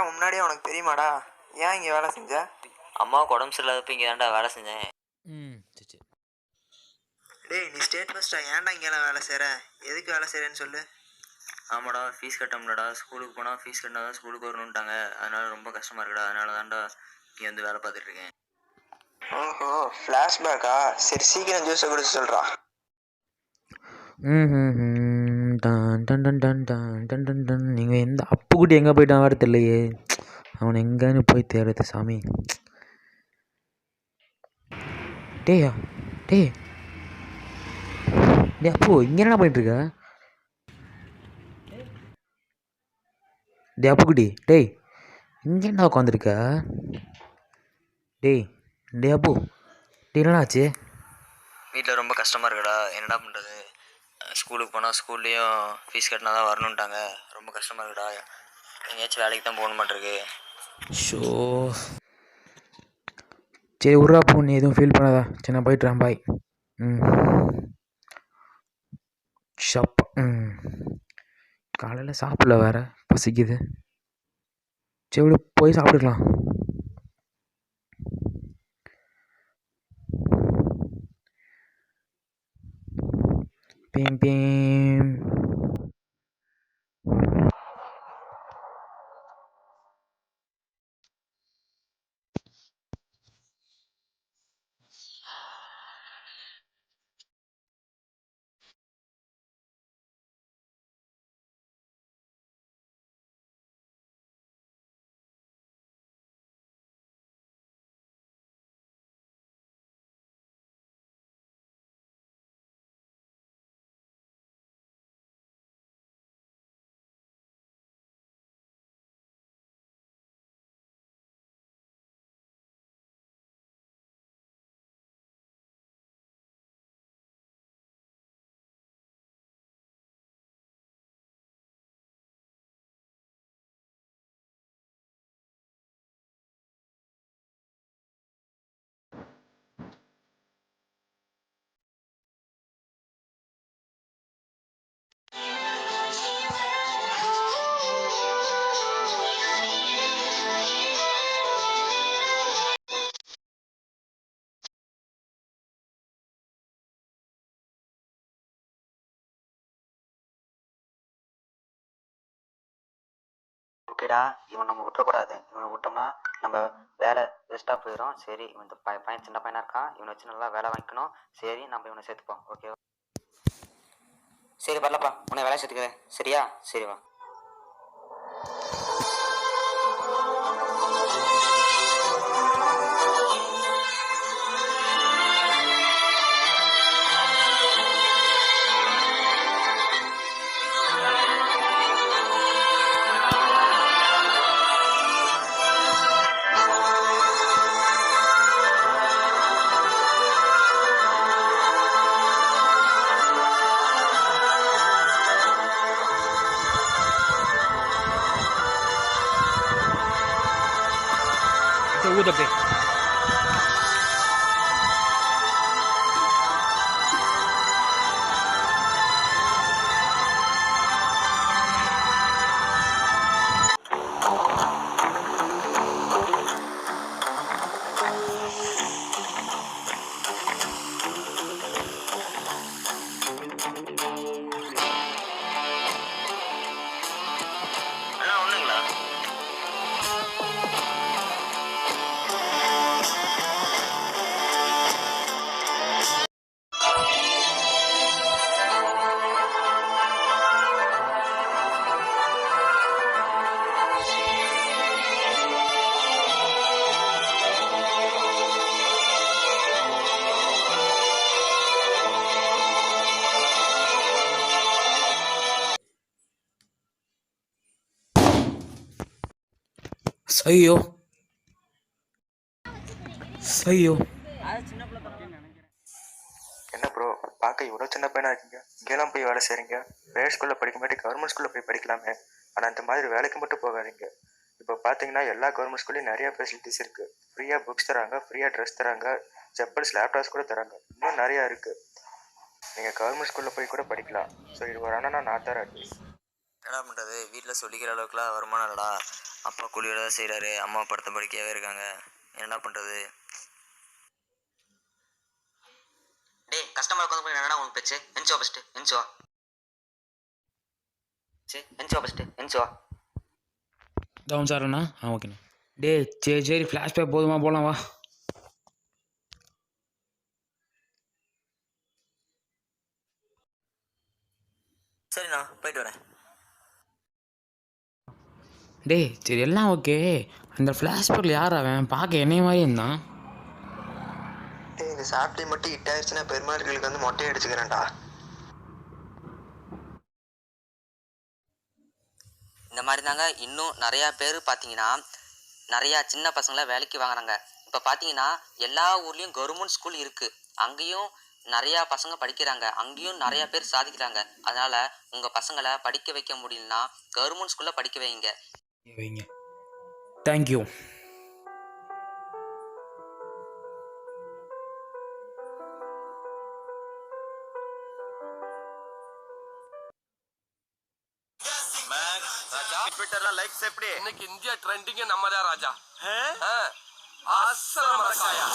முன்னாடியே உனக்கு தெரியுமாடா? ஏன் இங்கே வேலை செஞ்ச? அம்மாவுக்கு உடம்பு சரியில்லாதப்ப இங்கே தான்டா வேலை செஞ்சேன். சரி. டேய், நீ ஸ்டேட் ஃபஸ்ட்டா? ஏன்டா இங்கெல்லாம் வேலை செய்கிற? எதுக்கு வேலை செய்கிறேன்னு சொல்லு. ஆமாடா, ஃபீஸ் கட்டமுலடா. ஸ்கூலுக்கு போனால் ஃபீஸ் கட்டினா தான் ஸ்கூலுக்கு வரணுன்ட்டாங்க. அதனால ரொம்ப கஷ்டமாக இருக்குடா. அதனால தான்டா இங்கே வந்து வேலை பார்த்துட்ருக்கேன். ஓஹோ, ஃப்ளாஷ்பேக்கா? சரி, சீக்கிரம் ஜூஸை குடிச்சு சொல்கிறா. நீங்கள் எந்த அப்புக்குட்டி எங்கே போயிட்டான் வேறு தெரியலையே. அவனை எங்கேன்னு போய் தேடுறது சாமி. டேய் டேய் டே அப்பு, இங்கே என்ன பண்ணிட்டுருக்க? டே அப்புக்குட்டி, டேய் இங்கே என்ன உட்காந்துருக்க? டேய் டே அப்பு, டே என்னடா ஆச்சு? வீட்டில் ரொம்ப கஷ்டமாக இருக்குடா. என்னடா பண்ணுறது? ஸ்கூலுக்கு போனால் ஸ்கூல்லேயும் ஃபீஸ் கட்டினா தான் வரணுன்ட்டாங்க. ரொம்ப கஷ்டமாக இருக்குடா. எங்கேயாச்சும் வேலைக்கு தான் போகணும் மாட்டிருக்கு. ஷோ, சரி விட்றா போ, நீ எதுவும் ஃபீல் பண்ணாதா. சரி நான் போயிட்டுறேன், பாய். ஷப். காலையில் சாப்பிடல வேறு, பசிக்குது. சரி விடு, போய் சாப்பிட்டுக்கலாம். பீம் பீம். ஓகேடா, இவன் நம்ம விட்டுறக்கூடாது. இவனை விட்டோம்னா நம்ம வேலை வேஸ்ட்டாக போயிடும். சரி, இவன் இந்த பையன் சின்ன பையனாக இருக்கான். இவனை வச்சு நல்லா வேலை வாங்கிக்கணும். சரி, நம்ம இவனை சேர்த்துப்போம். ஓகேவா? சரி வரலப்பா, உன்னை வேலை சேர்த்துக்கிறேன். சரியா? சரி வா. ஊது அப்படியே. ஐயோ ஐயோ என்ன ப்ரோ பார்க்க இவ்வளோ சின்ன பையனாக இருக்கீங்க, இங்கெல்லாம் போய் வேலை செய்கிறீங்க. ப்ரைவேட் ஸ்கூலில் படிக்க மாட்டேன், கவர்மெண்ட் ஸ்கூலில் போய் படிக்கலாமே. ஆனால் இந்த மாதிரி வேலைக்கு மட்டும் போகாதீங்க. இப்போ பார்த்தீங்கன்னா எல்லா கவர்மெண்ட் ஸ்கூல்லையும் நிறைய ஃபெசிலிட்டிஸ் இருக்குது. ஃப்ரீயாக புக்ஸ் தராங்க, ஃப்ரீயாக ட்ரெஸ் தராங்க, செப்பல்ஸ், லேப்டாப்ஸ் கூட தராங்க. இன்னும் நிறையா இருக்குது. நீங்கள் கவர்மெண்ட் ஸ்கூலில் போய் கூட படிக்கலாம். ஸோ இது ஒரு அண்ணனா நான் தர அட்வைஸ். என்னடா பண்ணுறது, வீட்டில் சொல்லிக்கிற அளவுக்குலாம் வருமானம் இல்லடா. அப்பா கூலியோட தான் செய்கிறாரு, அம்மா படுத்த படிக்கையாகவே இருக்காங்க. என்னடா பண்ணுறது? டேய் கஸ்டமர் உட்காந்து என்னடா உனக்கு பேச்சு? என்ச்சோ ஃபஸ்ட்டு என்ச்சோ என்ச்சோ ஃபஸ்ட்டு என்ச்சோ. டவுன் சார் அண்ணா. ஓகேண்ணா. டே சரி சரி, ஃப்ளாஷ்பேக் போதுமா, போகலாம் வா. சரிண்ணா, போயிட்டு வரேன். டே சரி எல்லாம் ஓகே. அந்த ஃப்ளாஷ்பேக்கில் யார் அவன்? பார்க்க என்னைய மாதிரி இருந்தான். இந்த சாப்பிட்டே மட்டும் ஹிட் ஆயிடுச்சுன்னா பெருமாள்களுக்கு வந்து மொட்டையை அடிச்சுக்கிறேன்டா. இந்த மாதிரி தாங்க இன்னும் நிறையா பேர் பார்த்தீங்கன்னா நிறையா சின்ன பசங்களை வேலைக்கு வாங்குறாங்க. இப்போ பார்த்தீங்கன்னா எல்லா ஊர்லேயும் கவர்மெண்ட் ஸ்கூல் இருக்குது, அங்கேயும் நிறையா பசங்க படிக்கிறாங்க, அங்கேயும் நிறையா பேர் சாதிக்கிறாங்க. அதனால் உங்கள் பசங்களை படிக்க வைக்க முடியலன்னா கவர்மெண்ட் ஸ்கூலில் படிக்க வைங்க. வைங்க. தேங்க்யூ. ட்விட்டர்ல லைக்ஸ் எப்படி? இன்னைக்கு இந்தியா ட்ரெண்டிங் நம்ம தான் ராஜா. ஆசன மரக்காயா